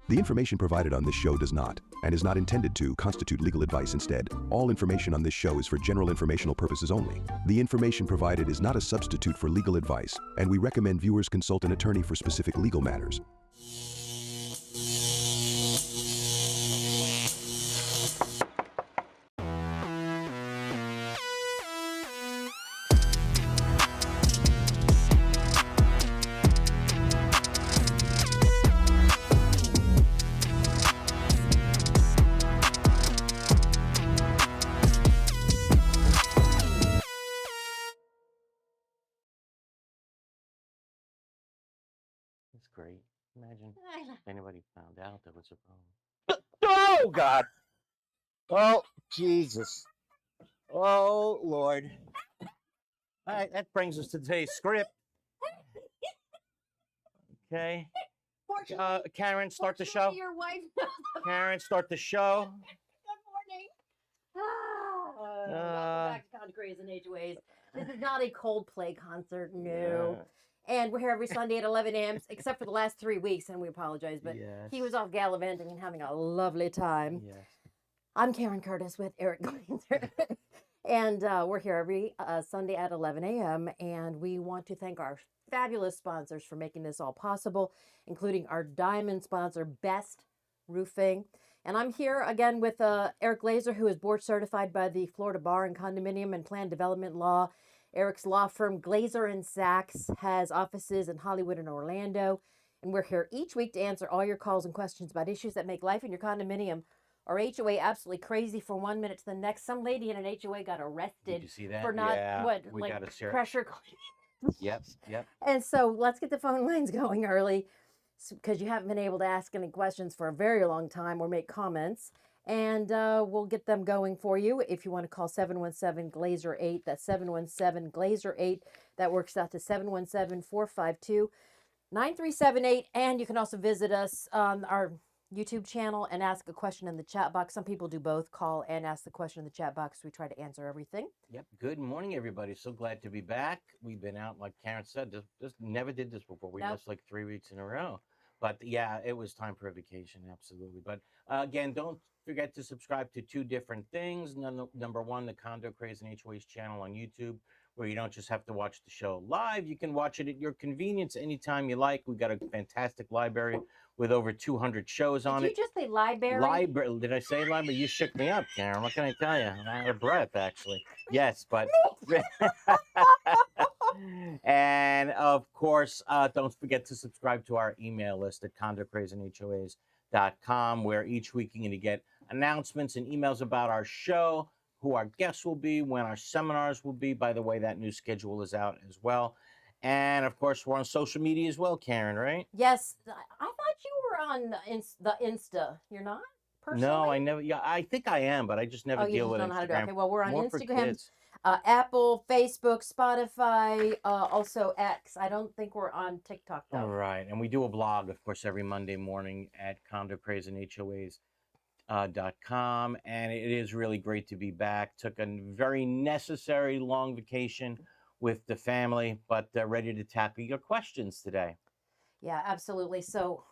The information provided on this show does not, and is not intended to, constitute legal advice. Instead, all information on this show is for general informational purposes only. The information provided is not a substitute for legal advice, and we recommend viewers consult an attorney for specific legal matters. That's great. Imagine if anybody found out there was a problem. Oh, God. Oh, Jesus. Oh, Lord. All right, that brings us to today's script. Okay. Karen, start the show. Your wife. Karen, start the show. Good morning. Welcome back to Condo, Craze and HOAs. This is not a Coldplay concert, no. And we're here every Sunday at 11 a.m., except for the last 3 weeks, and we apologize, but he was off gallivanting and having a lovely time. Yes. I'm Karen Curtis with Eric Glazer, and we're here every Sunday at 11 a.m., and we want to thank our fabulous sponsors for making this all possible, including our diamond sponsor, Best Roofing. And I'm here again with Eric Glazer, who is board certified by the Florida Bar and Condominium and Plan Development Law. Eric's law firm, Glazer & Sachs, has offices in Hollywood and Orlando. And we're here each week to answer all your calls and questions about issues that make life in your condominium or HOA absolutely crazy from 1 minute to the next. Some lady in an HOA got arrested. Did you see that? For not, we like gotta share. pressure cleaning. Yep. And so let's get the phone lines going early, because you haven't been able to ask any questions for a very long time or make comments. And we'll get them going for you. If you want to call 717-GLAZER-8, that's 717-GLAZER-8. That works out to 717-452-9378. And you can also visit us on our YouTube channel and ask a question in the chat box. Some people do both, call and ask the question in the chat box. We try to answer everything. Yep. Good morning, everybody. So glad to be back. We've been out, like Karen said, just never did this before. We missed like 3 weeks in a row. But yeah, it was time for a vacation, absolutely. But again, don't forget to subscribe to 2 different things. Number one, the Condo, Craze and HOAs channel on YouTube, where you don't just have to watch the show live. You can watch it at your convenience anytime you like. We've got a fantastic library with over 200 shows on it. Did you just say library? Library. Did I say library? You shook me up, Karen. What can I tell you? I'm out of breath, actually. Yes, but... And of course, don't forget to subscribe to our email list at condocrazeandhoas.com, where each week you're going to get announcements and emails about our show, who our guests will be, when our seminars will be. By the way, that new schedule is out as well. And of course, we're on social media as well, Karen, right? Yes. I thought you were on the Insta. You're not? Personally? No, I never. Yeah, I think I am, but I just never deal with Instagram. How to do it. Okay, well, we're on More Instagram, Apple, Facebook, Spotify, also X. I don't think we're on TikTok, though. All right. And we do a blog, of course, every Monday morning at condocrazeandhoas.com. And it is really great to be back. Took a very necessary long vacation with the family, but ready to tackle your questions today. Yeah, absolutely. So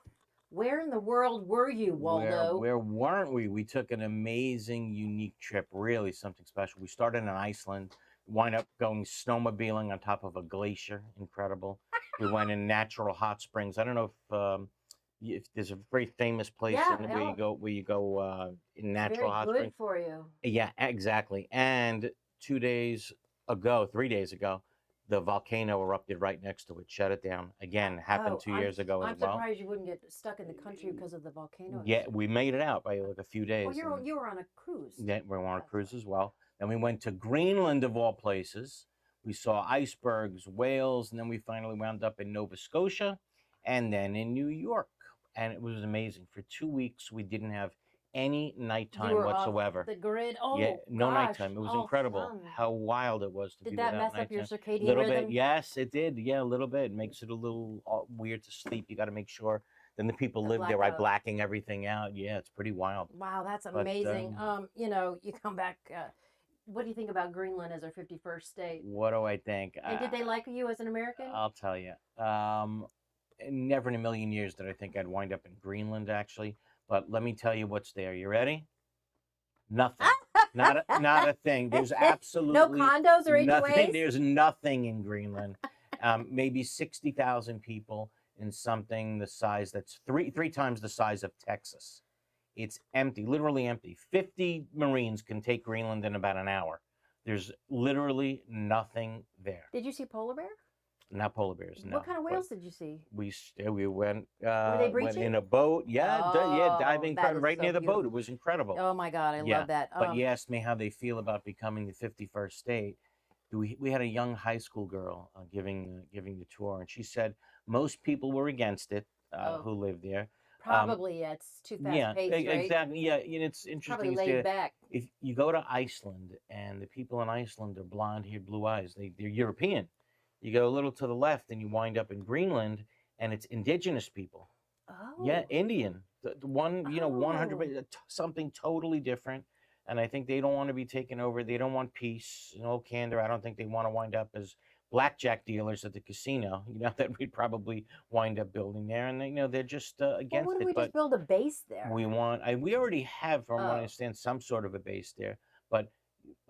where in the world were you, Waldo? Where weren't we? We took an amazing, unique trip, really something special. We started in Iceland, wind up going snowmobiling on top of a glacier. Incredible. We went in natural hot springs. I don't know if there's a very famous place where you go in natural hot springs. Very good for you. Yeah, exactly. And 3 days ago, the volcano erupted right next to it, shut it down. Again, happened 2 years ago as well. I'm surprised you wouldn't get stuck in the country because of the volcano. Yeah, we made it out by like a few days. Well, you were on a cruise. Yeah, we were on a cruise as well. Then we went to Greenland, of all places. We saw icebergs, whales, and then we finally wound up in Nova Scotia and then in New York. And it was amazing. For 2 weeks, we didn't have any nighttime whatsoever. Off the grid. Oh, yeah, no gosh. nighttime. It was incredible how wild it was to be without nighttime. Did that mess up your circadian rhythm? A little rhythm? bit, yes, it did. Yeah, a little bit. It makes it a little weird to sleep. You got to make sure. Then the people live there, right, blacking everything out. Yeah, it's pretty wild. Wow, that's amazing. You know, you come back. What do you think about Greenland as our 51st state? What do I think? And did they like you as an American? I'll tell you. never in a million years did I think I'd wind up in Greenland, actually. But let me tell you what's there. You ready? Nothing. Not a thing. There's absolutely no condos or nothing. HOAs? There's nothing in Greenland. Maybe 60,000 people in something the size that's three times the size of Texas. It's empty, literally empty. 50 Marines can take Greenland in about an hour. There's literally nothing there. Did you see polar bear? Not polar bears. No. What kind of whales did you see? We went. Were they Went breaching? in a boat. Yeah, Oh, diving that is right so near the boat. beautiful. It was incredible. Oh my God, I Yeah, love that. But you asked me how they feel about becoming the 51st state. We had a young high school girl giving the tour, and she said most people were against it who lived there. Probably, yeah, it's too fast paced, right? Exactly. Yeah, it's Probably interesting. laid back. If you go to Iceland and the people in Iceland are blonde haired, blue eyes, they're European. You go a little to the left and you wind up in Greenland, and it's indigenous people. Oh. Yeah, Indian. The one, 100 Oh. something totally different. And I think they don't want to be taken over. They don't want peace, candor. I don't think they want to wind up as blackjack dealers at the casino, that we'd probably wind up building there. And they're just Well, against wouldn't we it. just build a base there? We already have, from what I Oh. understand, some sort of a base there, but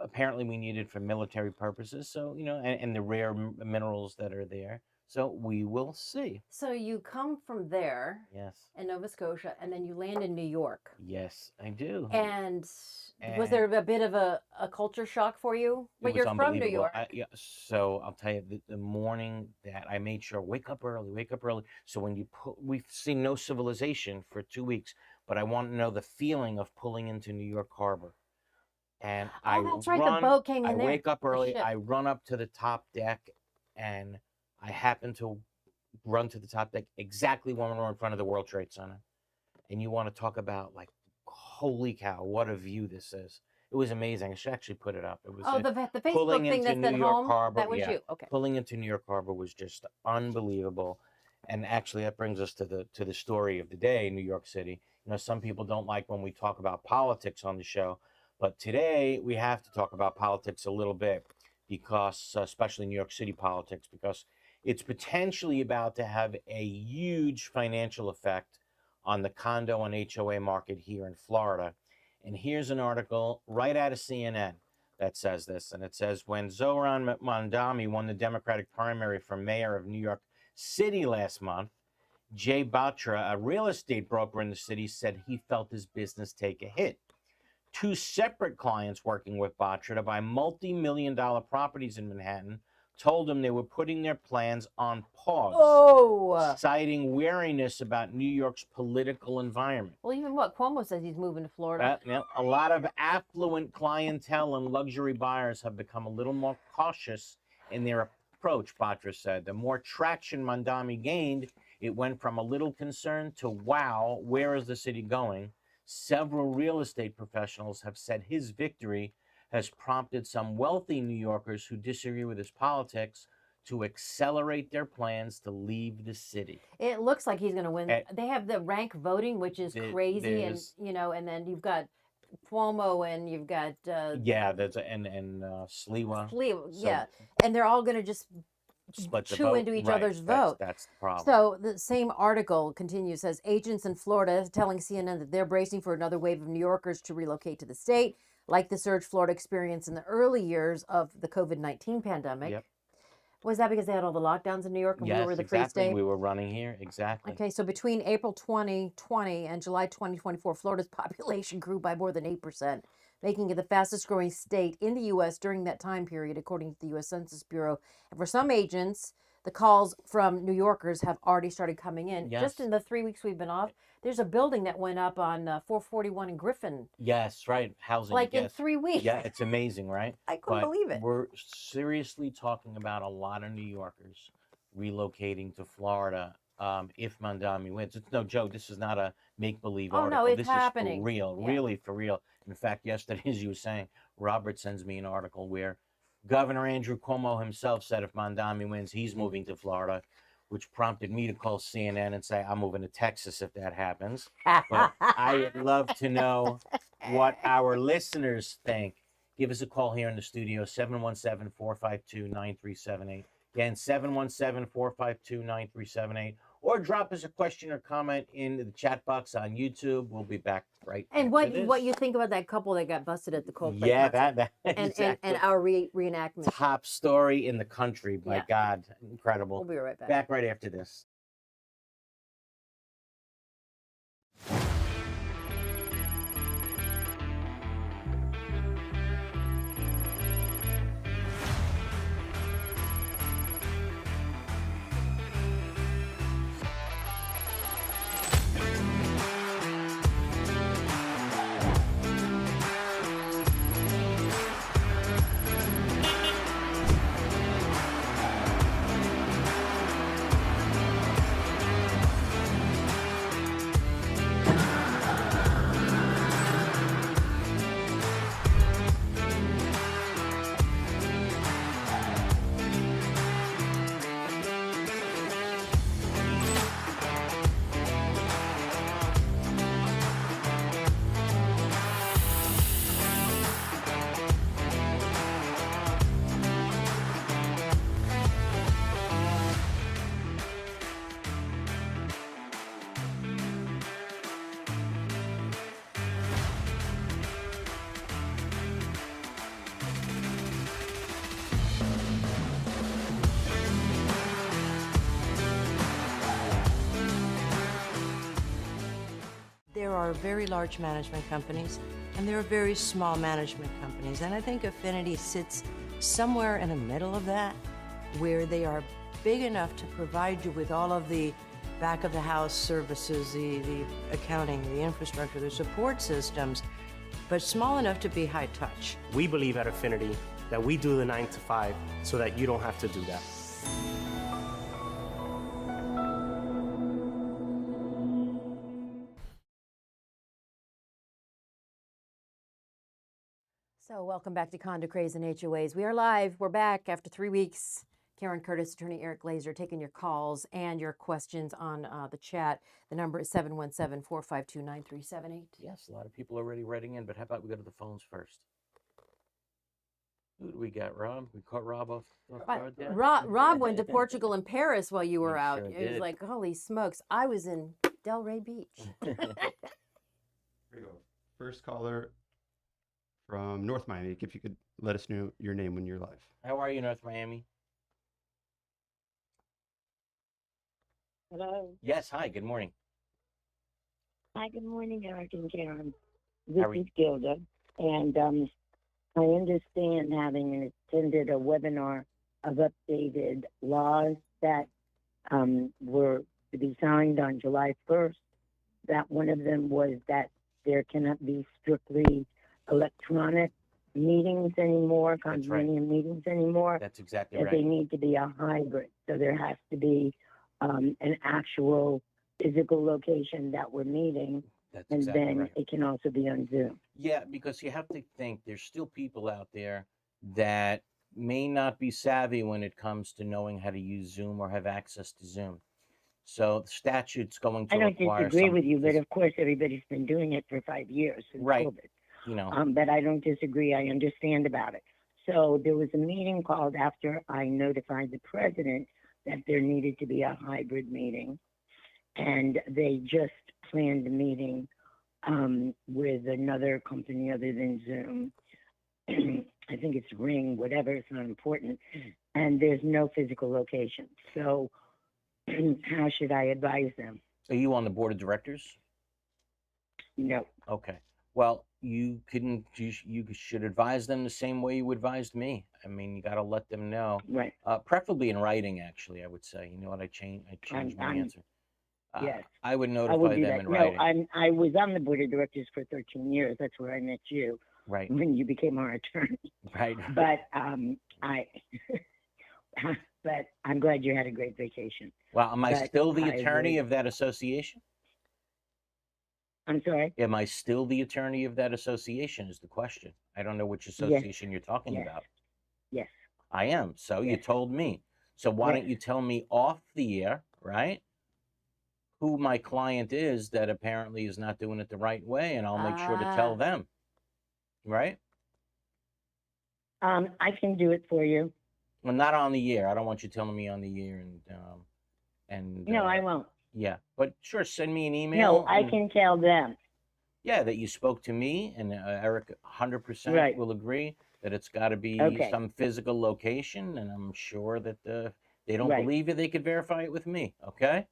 apparently we need it for military purposes. So, and the rare minerals that are there. So we will see. So you come from there Yes. in Nova Scotia, and then you land in New York. Yes, I do. And was there a bit of a culture shock for you? But you're from New York. Yeah, so I'll tell you, the morning that I made sure, wake up early. So when we've seen no civilization for 2 weeks, but I want to know the feeling of pulling into New York Harbor. And that's right, the boat came in I there. wake up early, ship. I run up to the top deck, and I happen to run to the top deck exactly when we're in front of the World Trade Center. And you want to talk about, like, holy cow, what a view this is. It was amazing. I should actually put it up. It was the Facebook pulling thing into that said New York home? Harbor. That was Yeah. you. Okay. Pulling into New York Harbor was just unbelievable. And actually, that brings us to the story of the day, New York City. Some people don't like when we talk about politics on the show, but today we have to talk about politics a little bit, because especially New York City politics, because it's potentially about to have a huge financial effect on the condo and HOA market here in Florida. And here's an article right out of CNN that says this. And it says, when Zohran Mamdani won the Democratic primary for mayor of New York City last month, Jay Batra, a real estate broker in the city, said he felt his business take a hit. Two separate clients working with Batra to buy multi-million-dollar properties in Manhattan told him they were putting their plans on pause, citing wariness about New York's political environment. Well, even Cuomo says he's moving to Florida. A lot of affluent clientele and luxury buyers have become a little more cautious in their approach, Batra said. The more traction Mamdani gained, it went from a little concern to, wow, where is the city going? Several real estate professionals have said his victory has prompted some wealthy New Yorkers who disagree with his politics to accelerate their plans to leave the city. It looks like he's going to win. They have the rank voting, which is crazy, and and then you've got Cuomo, and you've got there's and Sliwa. Yeah, and they're all going to just chew into each other's vote. That's the problem. So the same article continues, says agents in Florida telling CNN that they're bracing for another wave of New Yorkers to relocate to the state, like the surge Florida experienced in the early years of the COVID-19 pandemic. Yep. Was that because they had all the lockdowns in New York and we were the free state? We were running here, exactly. Okay, so between April 2020 and July 2024, Florida's population grew by more than 8%, making it the fastest growing state in the U.S. during that time period, according to the U.S. Census Bureau. And for some agents, the calls from New Yorkers have already started coming in. Yes. Just in the 3 weeks we've been off, there's a building that went up on 441 in Griffin. Yes, right. Housing. Like in 3 weeks. Yeah, it's amazing, right? I couldn't believe it. We're seriously talking about a lot of New Yorkers relocating to Florida if Mamdani wins. It's no joke. This is not a make-believe article. No, it's this happening. Is for real, really for real. In fact, yesterday, as you were saying, Robert sends me an article where Governor Andrew Cuomo himself said if Mamdani wins, he's moving to Florida, which prompted me to call CNN and say I'm moving to Texas if that happens. But I would love to know what our listeners think. Give us a call here in the studio, 717-452-9378. Again, 717-452-9378. or drop us a question or comment in the chat box on YouTube. We'll be back right And after what this. you think about that couple that got busted at the Coldplay Yeah, concert? that and exactly. our reenactment. Top story in the country. My Yeah. God, incredible. We'll be right back. Back right after this. There are very large management companies and there are very small management companies. And I think Affinity sits somewhere in the middle of that, where they are big enough to provide you with all of the back of the house services, the accounting, the infrastructure, the support systems, but small enough to be high touch. We believe at Affinity that we do the 9 to 5 so that you don't have to do that. So welcome back to Condo, Craze, and HOAs. We are live. We're back after 3 weeks. Karen Curtis, attorney Eric Glazer, taking your calls and your questions on the chat. The number is 717-452-9378. Yes, a lot of people already writing in, but how about we go to the phones first? Who do we got, Rob? We caught Rob off guard there? Rob went to Portugal and Paris while you were He out. sure It was did. like, holy smokes. I was in Delray Beach. Here you go. First caller from North Miami. If you could let us know your name when you're live. How are you, North Miami? Hello. Yes, hi, good morning. Hi, good morning, Eric and Karen. How This are you? is Gilda. And I understand, having attended a webinar of updated laws that were to be signed on July 1st, that one of them was that there cannot be strictly electronic meetings anymore, That's right. condominium meetings anymore, That's exactly that they right. need to be a hybrid. So there has to be an actual physical location that we're meeting, That's and exactly then right. it can also be on Zoom. Yeah, because you have to think there's still people out there that may not be savvy when it comes to knowing how to use Zoom or have access to Zoom. So the statute's going to I don't require disagree some with you, but phys- of course everybody's been doing it for 5 years since Right. COVID. you know, But I don't disagree. I understand about it. So there was a meeting called after I notified the president that there needed to be a hybrid meeting, and they just planned a meeting with another company other than Zoom. I think it's Ring, whatever. It's not important, and there's no physical location. So how should I advise them? are you on the board of directors? No. Okay. Well, you should advise them the same way you advised me. I mean, you got to let them know, Right. preferably in writing. Actually, I would say. You know what? I changed my I'm- answer. Yes. I would I notify would do them that. in No, writing. I was on the board of directors for 13 years. That's where I met you Right. when you became our attorney. Right. But but I'm glad you had a great vacation. Well, am I but still the I attorney would- of that association? I'm sorry. Am I still the attorney of that association is the question. I don't know which association you're talking Yes. about. Yes. I am. So you Yes. told me. So why don't Yes. you tell me off the air, right? Who my client is that apparently is not doing it the right way, and I'll make sure to tell Ah. them. Right? I can do it for you. Well, not on the air. I don't want you telling me on the air And No, I won't. yeah, but sure, send me an No, email. I and- can tell them. Yeah, that you spoke to me, and Eric 100% Right. will agree that it's got to be Okay. some physical location, and I'm sure that they don't Right. believe you, they could verify it with me. Okay.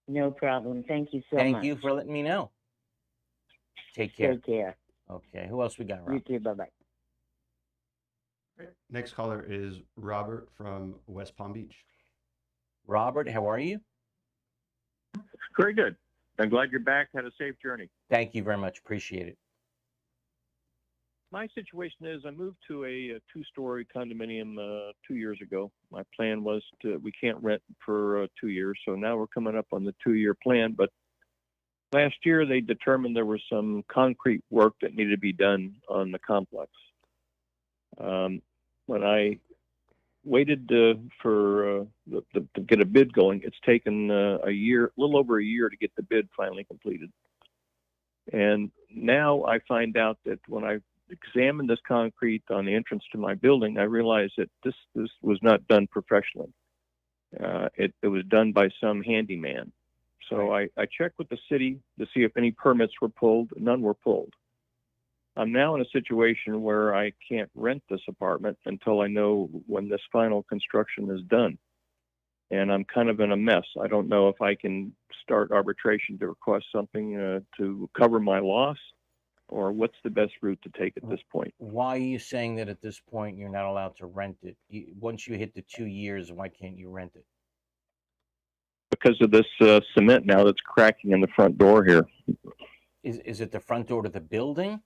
No problem. Thank you so Thank much. you for letting me know. Take care. Take care. Okay. Who else we got, You Rob? too. Bye bye. Great. Next caller is Robert from West Palm Beach. Robert, how are you? Very good. I'm glad you're back. Had a safe journey. Thank you very much. Appreciate it. My situation is I moved to a two-story condominium 2 years ago. My plan was we can't rent for 2 years, so now we're coming up on the 2-year plan. But last year they determined there was some concrete work that needed to be done on the complex. When I waited to get a bid going, it's taken a little over a year to get the bid finally completed. And now I find out that when I examined this concrete on the entrance to my building, I realized that this was not done professionally. It was done by some handyman. So I checked with the city to see if any permits were pulled. None were pulled. I'm now in a situation where I can't rent this apartment until I know when this final construction is done. And I'm kind of in a mess. I don't know if I can start arbitration to request something to cover my loss, or what's the best route to take at this point. Why are you saying that at this point you're not allowed to rent it? Once you hit the 2 years, why can't you rent it? Because of this cement now that's cracking in the front door here. Is it the front door to the building?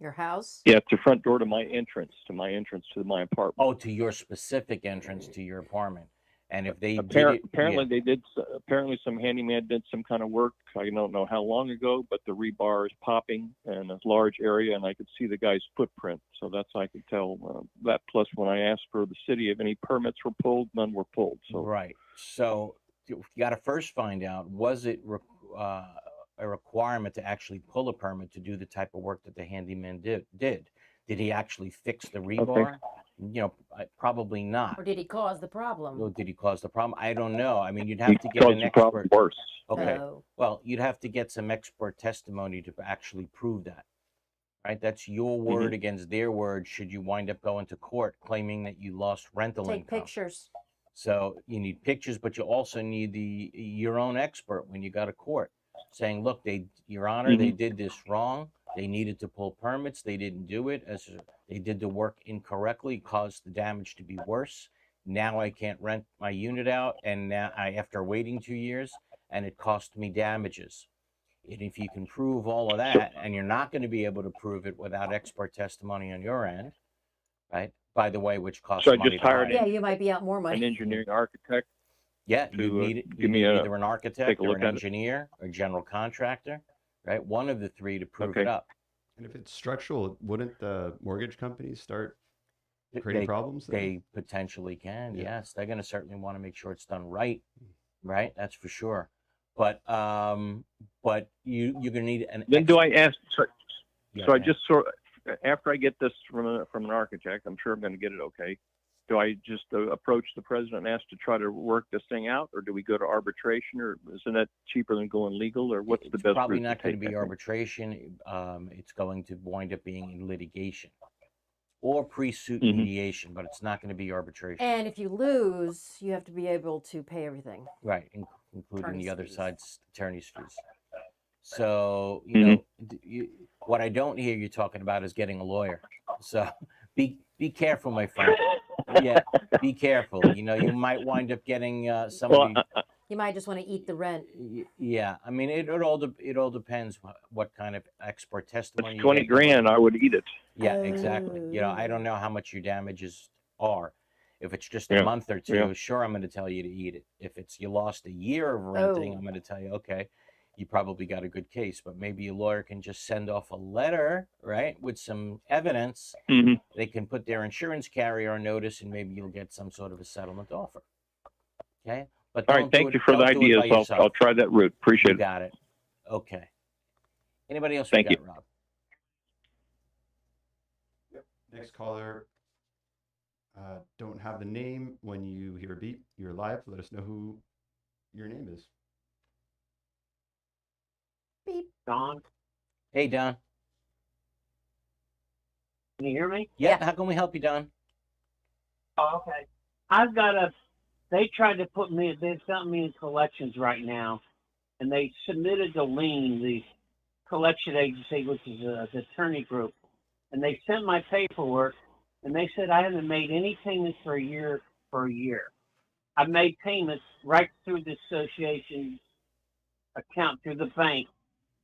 Your house? Yeah, it's the front door to my entrance to my apartment. Oh, to your specific entrance to your apartment. And if they Apparently some handyman did some kind of work. I don't know how long ago, but the rebar is popping in a large area, and I could see the guy's footprint. So that's how I could tell that. Plus, when I asked for the city if any permits were pulled, none were pulled. So right. So you got to first find out, was it a requirement to actually pull a permit to do the type of work that the handyman did? Did he actually fix the rebar? You know, probably not. Or did he cause the problem? Or did he cause the problem? I don't know. I mean, you'd have to get an expert. Worse. Okay. Oh. Well, you'd have to get some expert testimony to actually prove that. Right? That's your word against their word should you wind up going to court claiming that you lost rental Take income. pictures. So you need pictures, but you also need your own expert when you go to court saying, look, Your Honor, they did this wrong. They needed to pull permits. They didn't do it. As they did the work incorrectly, caused the damage to be worse. Now I can't rent my unit out, and now after waiting 2 years, and it cost me damages. And if you can prove all of that, and you're not going to be able to prove it without expert testimony on your end, right? By the way, which costs So I money just to hired hire. Yeah, you might be out more an money. engineering architect. Yeah, to, you need give me either an architect take a or look an at it. engineer or general contractor, right? One of the three to prove Okay. it up. And if it's structural, wouldn't the mortgage companies start creating problems then? They potentially can. Yeah. Yes, they're going to certainly want to make sure it's done right, right? That's for sure. But you're going to need an. Then do I ask? Yeah, So I yeah. just after I get this from an architect, I'm sure I'm going to get it okay. Do I just approach the president and ask to try to work this thing out, or do we go to arbitration, or isn't that cheaper than going legal, or what's the It's best probably route not going to take, be I think? arbitration. It's going to wind up being in litigation or pre-suit Mhm. mediation, but it's not going to be arbitration. And if you lose, you have to be able to pay everything. Right, including Attorney's the other fees. side's attorney's fees. So, you know, what I don't hear you talking about is getting a lawyer. So be careful, my friend. Yeah, be careful. You know, you might wind up getting somebody. Well, You might just want to eat the rent. Yeah, I mean, it all depends what kind of expert testimony. it's you 20 get. grand. I would eat it. Yeah, exactly. You know, I don't Oh. know how much your damages are. If it's just a Yeah, month or two, yeah. sure, I'm going to tell you to eat it. If it's you lost a year of renting, Oh. I'm going to tell you, okay, you probably got a good case. But maybe a lawyer can just send off a letter, right, with some evidence. hmm They can put their insurance carrier on notice, and maybe you'll get some sort of a settlement offer. Okay, but All don't right. Thank do you it, for the don't do it ideas. by yourself. I'll try that route. Appreciate You it. got it. Okay. Anybody else? Thank we got, Rob? Next caller, Don't have the name. When you hear a beep, you're live. Let us know who your name is. Beep. Don, Hey, Don. can you hear me? Yeah. Yeah. How can we help you, Don? Oh, okay. I've got a. They tried to put me. They've got me in collections right now, and they submitted the lien, the collection agency, which is the attorney group, and they sent my paperwork, and they said I haven't made any payments for a year. I've made payments right through the association account through the bank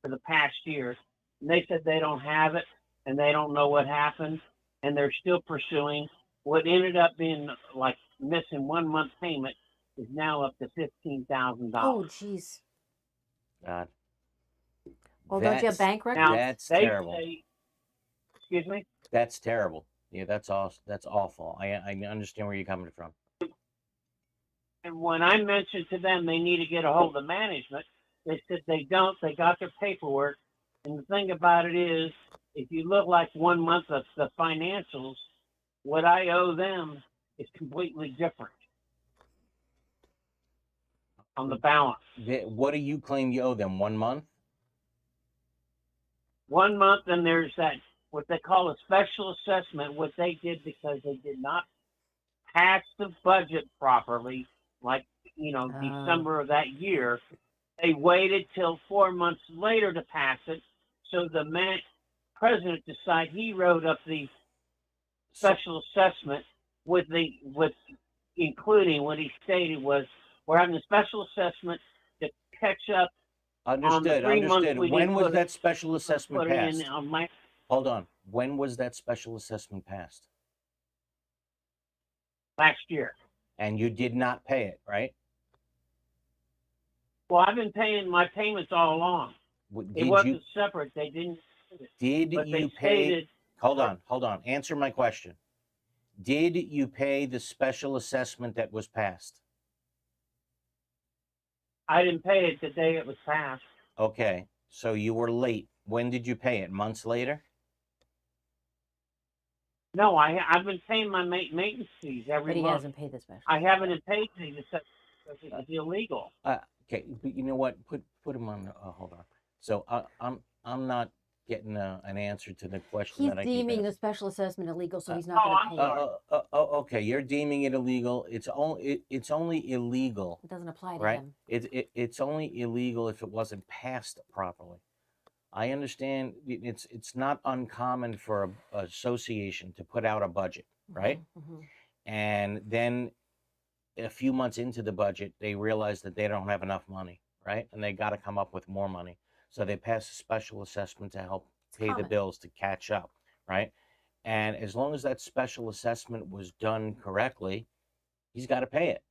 for the past year, and they said they don't have it and they don't know what happened, and they're still pursuing. What ended up being like missing 1 month payment is now up to $15,000. Oh, jeez. God. Well, don't you have That's- bank records? Now That's they terrible. say, excuse me. That's terrible. Yeah, that's awesome. That's awful. I understand where you're coming from. And when I mentioned to them they need to get a hold of management, they said they don't. They got their paperwork. And the thing about it is, if you look like 1 month of the financials, what I owe them is completely different on the balance. What do you claim you owe them? 1 month? 1 month, and there's that what they call a special assessment. What they did because they did not pass the budget properly, like December of that year. They waited till 4 months later to pass it. So the president decided he wrote up the special assessment with including what he stated was we're having a special assessment to catch up. Understood. 3 months Understood. we When didn't was put that special assessment put in passed? on my Hold on. When was that special assessment passed? last year. And you did not pay it, right? Well, I've been paying my payments all along. It Did wasn't you separate. They didn't. did But you they pay? stated Hold on. Answer my question. Did you pay the special assessment that was passed? I didn't pay it the day it was passed. Okay. So you were late. When did you pay it? Months later? No, I've been paying my maintenance fees every But he month. hasn't paid the special. I haven't paid these because it's illegal. Okay, but you know what? Put him on. Hold on. So I'm not getting an answer to the question He's that I keep deeming the asking. special assessment illegal, so he's not going to pay it. Okay, you're deeming it illegal. It's only illegal, It doesn't apply to right? him. It's only illegal if it wasn't passed properly. I understand it's not uncommon for an association to put out a budget, right? Mhm. And then a few months into the budget, they realize that they don't have enough money, right? And they got to come up with more money. So they pass a special assessment to help pay the common. bills to catch up, right? And as long as that special assessment was done correctly, he's got to pay it.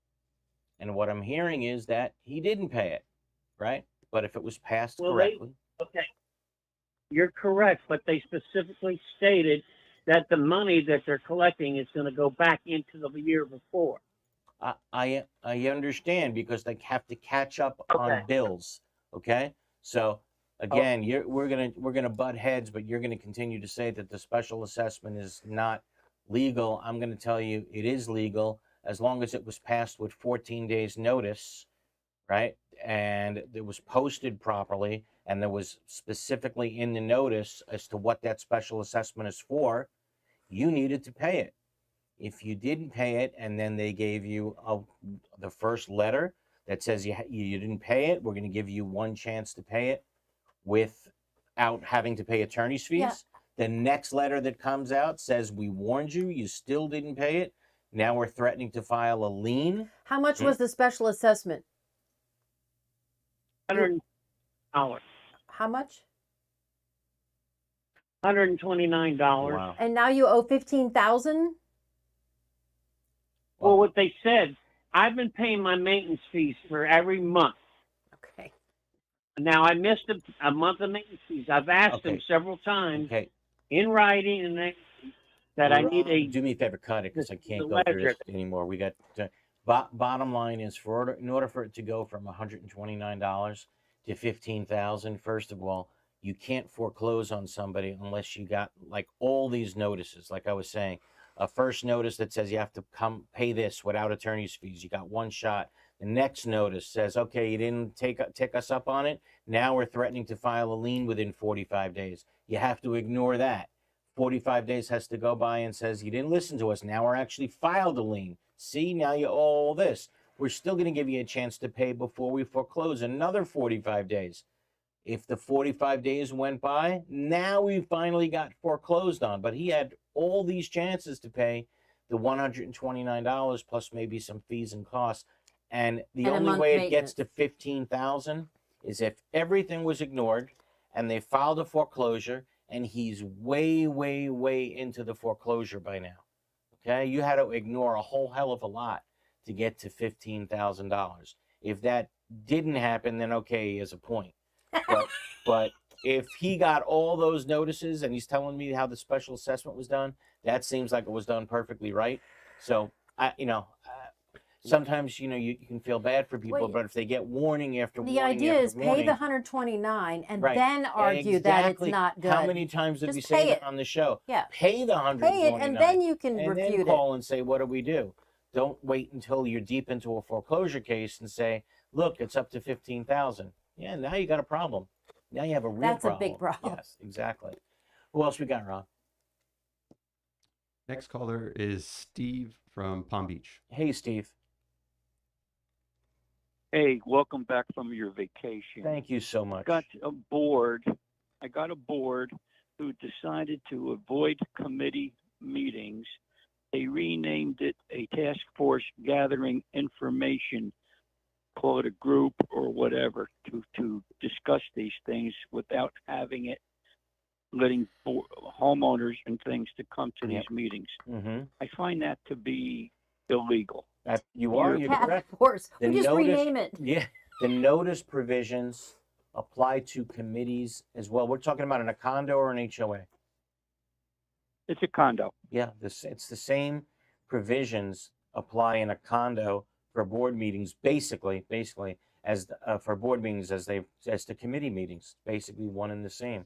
And what I'm hearing is that he didn't pay it, right? But if it was passed Well, correctly, Okay, you're correct, but they specifically stated that the money that they're collecting is going to go back into the year before. I understand because they have to catch up Okay. on bills. Okay, so again, we're gonna butt heads, but you're gonna continue to say that the special assessment is not legal. I'm gonna tell you it is legal as long as it was passed with 14 days notice, right? And it was posted properly, and there was specifically in the notice as to what that special assessment is for. You needed to pay it. If you didn't pay it, and then they gave you the first letter that says you didn't pay it, we're going to give you one chance to pay it without having to pay attorney's fees. Yeah. The next letter that comes out says we warned you, you still didn't pay it. Now we're threatening to file a lien. How much was the special assessment? $100. How much? $129. Wow. And now you owe 15,000. Well, what they said, I've been paying my maintenance fees for every month. Okay. Now I missed a month of maintenance fees. I've asked them Okay. several times Okay. in writing, and that I need a. Do me a favor, cut it because I can't the go through letter. this anymore. We got bottom line is in order for it to go from $129 to $15,000. First of all, you can't foreclose on somebody unless you got like all these notices. Like I was saying, a first notice that says you have to come pay this without attorney's fees. You got one shot. The next notice says, okay, you didn't take us up on it. Now we're threatening to file a lien within 45 days. You have to ignore that. 45 days has to go by and says, you didn't listen to us. Now we're actually filed a lien. See, now you owe all this. We're still going to give you a chance to pay before we foreclose another 45 days. If the 45 days went by, now we finally got foreclosed on. But he had all these chances to pay the $129 plus maybe some fees and costs. And the only way it gets to $15,000 is if everything was ignored and they filed a foreclosure and he's way, way, way into the foreclosure by now. Okay, you had to ignore a whole hell of a lot to get to $15,000. If that didn't happen, then okay, he has a point. But if he got all those notices and he's telling me how the special assessment was done, that seems like it was done perfectly right. So sometimes you can feel bad for people, but if they get warning after warning, the idea is pay the $129 and then argue that it's not good. How many times did we say that on the show? Yeah, pay the $129, pay it, and then you can and refute then call it and say, what do we do? Don't wait until you're deep into a foreclosure case and say, look, it's up to $15,000. Yeah, now you got a problem. Now you have a real problem. That's a big problem. Yes, exactly. Who else we got, Ron? Next caller is Steve from Palm Beach. Hey, Steve. Hey, welcome back from your vacation. Thank you so much. I got a board who decided to avoid committee meetings. They renamed it a task force gathering information, call it a group or whatever, to discuss these things without having it, letting homeowners and things to come to these meetings. Mm-hmm. I find that to be illegal. You're correct. Of course. The We just rename it. Yeah, the notice provisions apply to committees as well. We're talking about in a condo or an HOA? It's a condo. Yeah, it's the same provisions apply in a condo for board meetings, basically as for board meetings as to committee meetings, basically one and the same.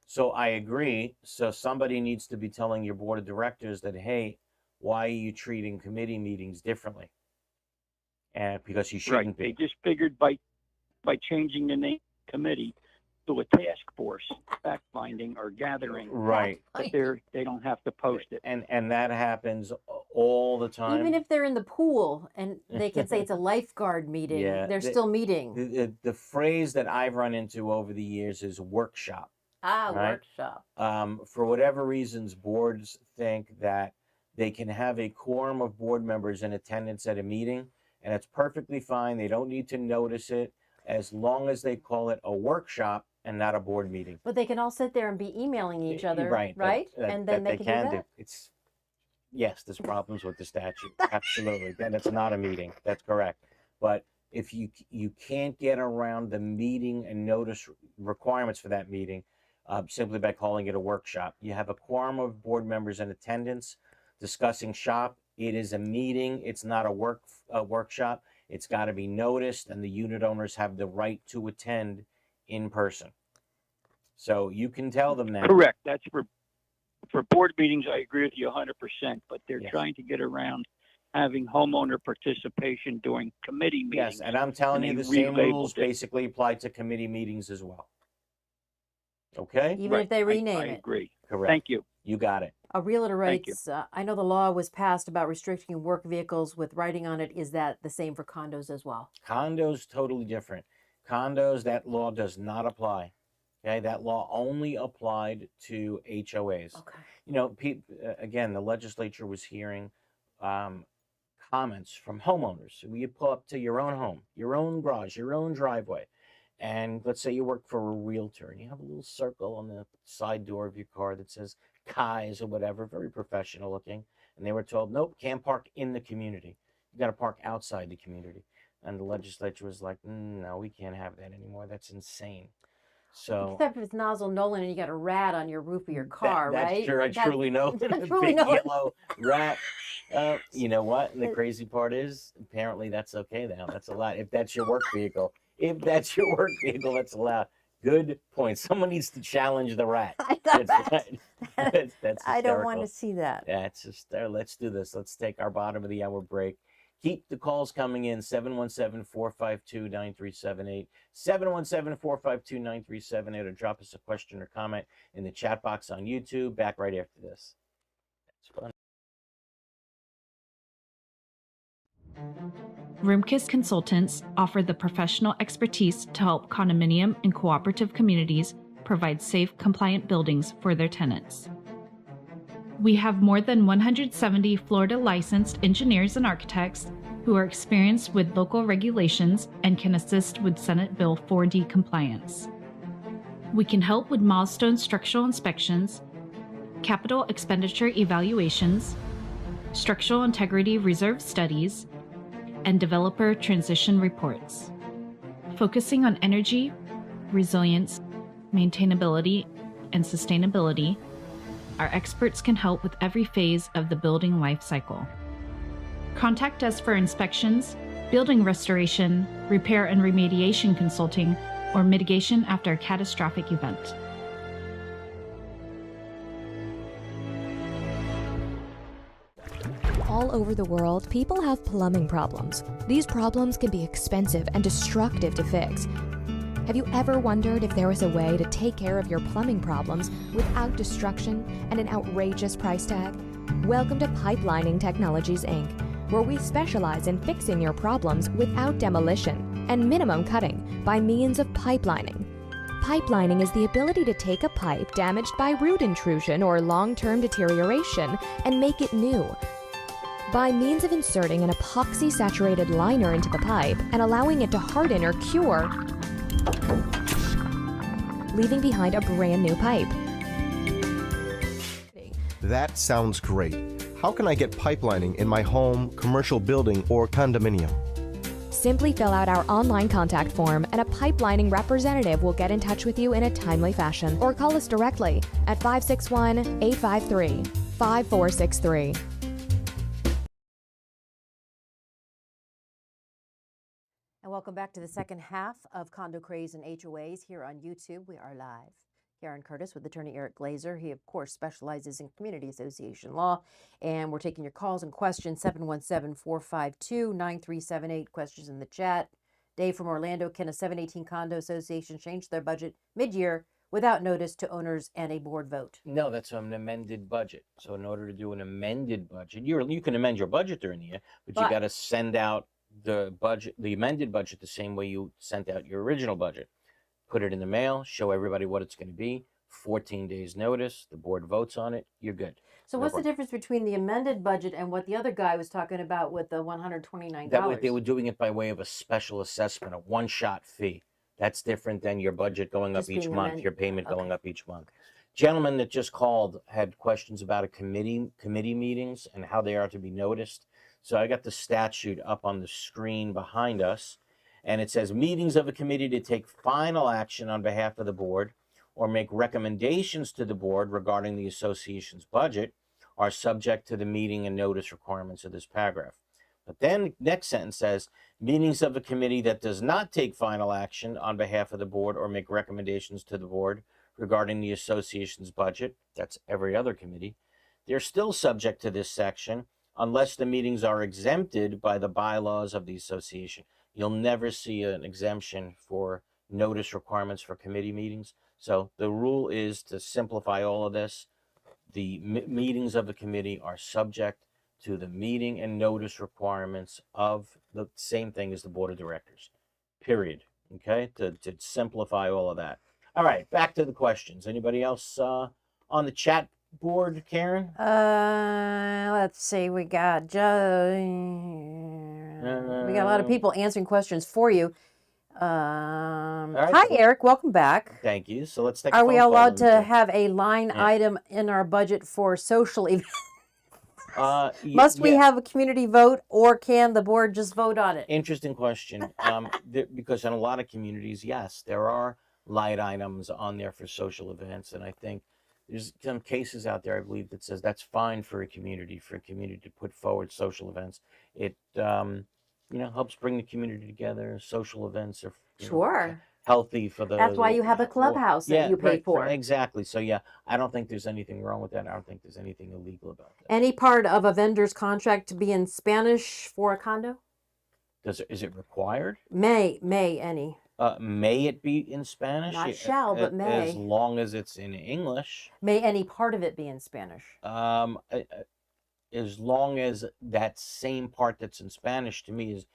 So I agree. So somebody needs to be telling your board of directors that, hey, why are you treating committee meetings differently? And because you shouldn't be. They just figured by changing the name committee to a task force, fact finding or gathering, right? But they don't have to post it. And that happens all the time. Even if they're in the pool and they can say it's a lifeguard meeting, they're still meeting. The phrase that I've run into over the years is workshop. Workshop. For whatever reasons, boards think that they can have a quorum of board members in attendance at a meeting, and it's perfectly fine. They don't need to notice it as long as they call it a workshop and not a board meeting. But they can all sit there and be emailing each other, right? And then they can do that. Yes, there's problems with the statute. Absolutely. Then it's not a meeting. That's correct. But if you can't get around the meeting and notice requirements for that meeting simply by calling it a workshop. You have a quorum of board members in attendance discussing shop. It is a meeting. It's not a workshop. It's got to be noticed, and the unit owners have the right to attend in person. So you can tell them that. Correct. That's for board meetings. I agree with you 100%. But they're trying to get around having homeowner participation during committee meetings. Yes, and I'm telling you, the same rules basically apply to committee meetings as well. Okay. Even if they rename I it. agree. Correct. Thank you. You got it. A realtor writes, I know the law was passed about restricting work vehicles with writing on it. Is that the same for condos as well? Condos, totally different. Condos, that law does not apply. Okay, that law only applied to HOAs. Okay. You know, again, the legislature was hearing comments from homeowners. So you pull up to your own home, your own garage, your own driveway, and let's say you work for a realtor and you have a little circle on the side door of your car that says Kai's or whatever, very professional looking. And they were told, nope, can't park in the community. You got to park outside the community. And the legislature was like, no, we can't have that anymore. That's insane. So except if it's Nozzle Nolan and you got a rat on your roof of your car, right? I truly know. I truly Big know. yellow rat. You know what? And the crazy part is, apparently that's okay now. That's allowed. If that's your work vehicle. If that's your work vehicle, that's allowed. Good point. Someone needs to challenge the rat. I thought that. That's I don't want hysterical. to see that. That's just there. Let's do this. Let's take our bottom of the hour break. Keep the calls coming in 717-452-9378, 717-452-9378, or drop us a question or comment in the chat box on YouTube. Back right after this. That's fun. Roomkiss Consultants offer the professional expertise to help condominium and cooperative communities provide safe, compliant buildings for their tenants. We have more than 170 Florida licensed engineers and architects who are experienced with local regulations and can assist with Senate Bill 4D compliance. We can help with milestone structural inspections, capital expenditure evaluations, structural integrity reserve studies, and developer transition reports. Focusing on energy, resilience, maintainability, and sustainability, our experts can help with every phase of the building life cycle. Contact us for inspections, building restoration, repair and remediation consulting, or mitigation after a catastrophic event. All over the world, people have plumbing problems. These problems can be expensive and destructive to fix. Have you ever wondered if there was a way to take care of your plumbing problems without destruction and an outrageous price tag? Welcome to Pipelining Technologies, Inc., where we specialize in fixing your problems without demolition and minimum cutting by means of pipelining. Pipelining is the ability to take a pipe damaged by root intrusion or long-term deterioration and make it new. By means of inserting an epoxy-saturated liner into the pipe and allowing it to harden or cure, leaving behind a brand new pipe. That sounds great. How can I get pipelining in my home, commercial building, or condominium? Simply fill out our online contact form and a pipelining representative will get in touch with you in a timely fashion, or call us directly at 561-853-5463. And welcome back to the second half of Condo, Craze, and HOAs here on YouTube. We are live. Karen Curtis with attorney Eric Glazer. He, of course, specializes in community association law. And we're taking your calls and questions, 717-452-9378. Questions in the chat. Dave from Orlando, can a 718 condo association change their budget mid-year without notice to owners and a board vote? No, that's an amended budget. So in order to do an amended budget, you can amend your budget during the year, but you got to send out the budget, the amended budget, the same way you sent out your original budget. Put it in the mail, show everybody what it's going to be, 14 days notice, the board votes on it, you're good. So what's the difference between the amended budget and what the other guy was talking about with the $129? That they were doing it by way of a special assessment, a one-shot fee. That's different than your budget going up each month, your payment going up each month. Gentleman that just called had questions about a committee meetings and how they are to be noticed. So I got the statute up on the screen behind us. And it says meetings of a committee to take final action on behalf of the board or make recommendations to the board regarding the association's budget are subject to the meeting and notice requirements of this paragraph. But then next sentence says meetings of a committee that does not take final action on behalf of the board or make recommendations to the board regarding the association's budget, that's every other committee, they're still subject to this section unless the meetings are exempted by the bylaws of the association. You'll never see an exemption for notice requirements for committee meetings. So the rule is to simplify all of this. The meetings of the committee are subject to the meeting and notice requirements of the same thing as the board of directors, period. Okay, to simplify all of that. All right, back to the questions. Anybody else on the chat board, Karen? Let's see. We got Joe. We got a lot of people answering questions for you. Hi, Eric. Welcome back. Thank you. So let's take. Are we allowed to have a line item in our budget for social events? Must we have a community vote, or can the board just vote on it? Interesting question. Because in a lot of communities, yes, there are light items on there for social events, and I think there's some cases out there, I believe, that says that's fine for a community to put forward social events. It helps bring the community together. Social events are healthy for the. That's why you have a clubhouse that you pay right, for. Exactly. So yeah, I don't think there's anything wrong with that. I don't think there's anything illegal about that. Any part of a vendor's contract to be in Spanish for a condo? Is it required? May any. May it be in Spanish? Not shall, but may. As long as it's in English. May any part of it be in Spanish? As long as that same part that's in Spanish to me is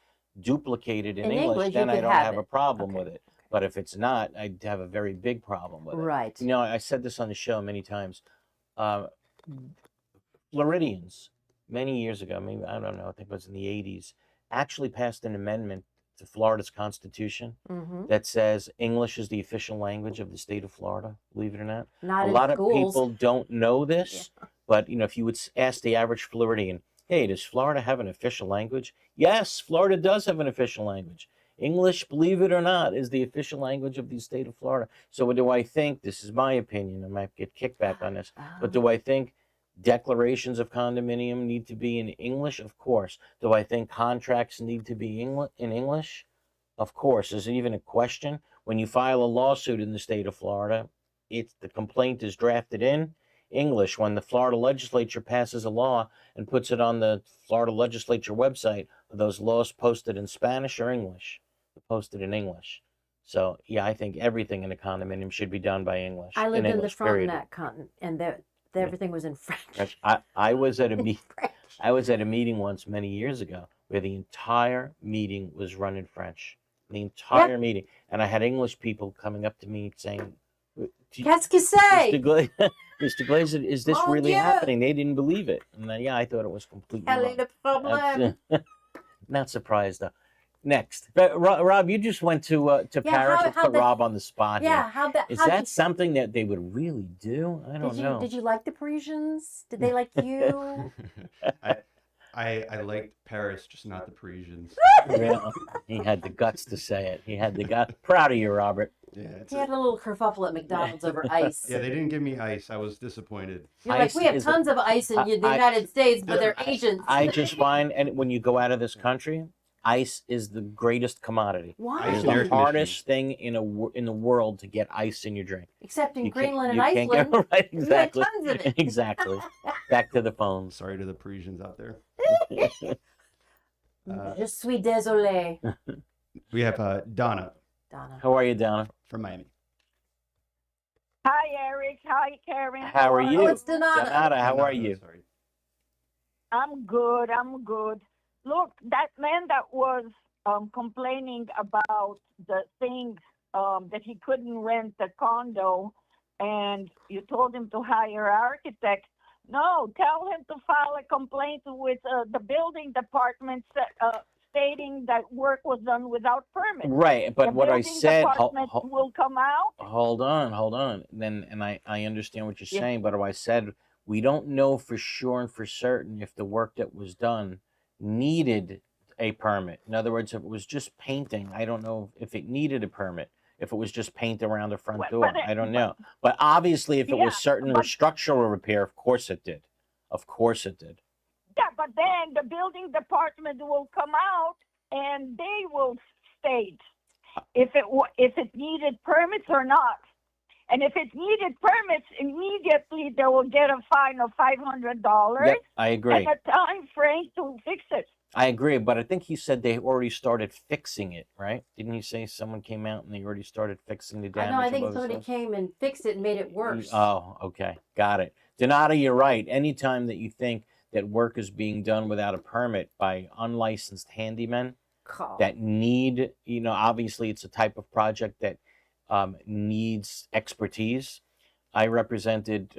duplicated in English, then I don't have a problem with it. But if it's not, I'd have a very big problem with it. Right. You know, I said this on the show many times. Floridians, many years ago, maybe, I don't know, I think it was in the 80s, actually passed an amendment to Florida's Constitution that says English is the official language of the state of Florida, believe it or not. Not a in lot schools. of people don't know this, but, you know, if you would ask the average Floridian, hey, does Florida have an official language? Yes, Florida does have an official language. English, believe it or not, is the official language of the state of Florida. So what do I think? This is my opinion. I might get kickback on this. But do I think declarations of condominium need to be in English? Of course. Do I think contracts need to be in English? Of course. Is it even a question? When you file a lawsuit in the state of Florida, the complaint is drafted in English. When the Florida legislature passes a law and puts it on the Florida legislature website, are those laws posted in Spanish or English? They're posted in English. So, yeah, I think everything in a condominium should be done by English. I lived in the English, front period. of that continent, and everything was in French. I was at a meeting once many years ago where the entire meeting was run in French. The entire meeting. And I had English people coming up to me saying, Qu'est-ce que c'est? Mr. Glazer, is this Mon really Dieu. happening? They didn't believe it. And then, I thought it was completely Quel wrong. est le problème? Not surprised, though. Next. But, Rob, you just went to Paris. Let's put Rob on the spot here. Is that something that they would really do? I don't know. Did you like the Parisians? Did they like you? I liked Paris, just not the Parisians. Yeah, he had the guts to say it. He had the guts. Proud of you, Robert. Yeah, He had a little kerfuffle at McDonald's over ice. Yeah, they didn't give me ice. I was disappointed. You're like, we have tons of ice in the United States, but they're Asians. I just find, and when you go out of this country, ice is the greatest commodity. Why? It's the hardest thing in the world to get ice in your drink. Except in You can't- Greenland and you can't Iceland. get- right, we had exactly. tons of it. Exactly. Back to the phone. Sorry to the Parisians out there. Je suis désolé. We have Donna. Donna. How are you, Donna? From Miami. Hi, Eric. Hi, Karen. How are you? Oh, it's Donata. Donata, how are you? Sorry. I'm good. I'm good. Look, that man that was complaining about the thing that he couldn't rent the condo, and you told him to hire an architect. No, tell him to file a complaint with the building department stating that work was done without permit. Right, but the what I building said. department will come out. Hold on. And I understand what you're Yeah. saying, but I said we don't know for sure and for certain if the work that was done needed a permit. In other words, if it was just painting, I don't know if it needed a permit. If it was just paint around the front door, I don't know. But obviously, if it was certain structural repair, of course it did. Of course it did. Yeah, but then the building department will come out and they will state if it needed permits or not. And if it needed permits, immediately they will get a fine of $500. Yep, I agree. And a time frame to fix it. I agree, but I think he said they already started fixing it, right? Didn't he say someone came out and they already started fixing the damage? I know, I of think what was somebody done? came and fixed it and made it worse. Oh, okay. Got it. Donata, you're right. Anytime that you think that work is being done without a permit by unlicensed handymen that need, obviously it's a type of project that needs expertise. I represented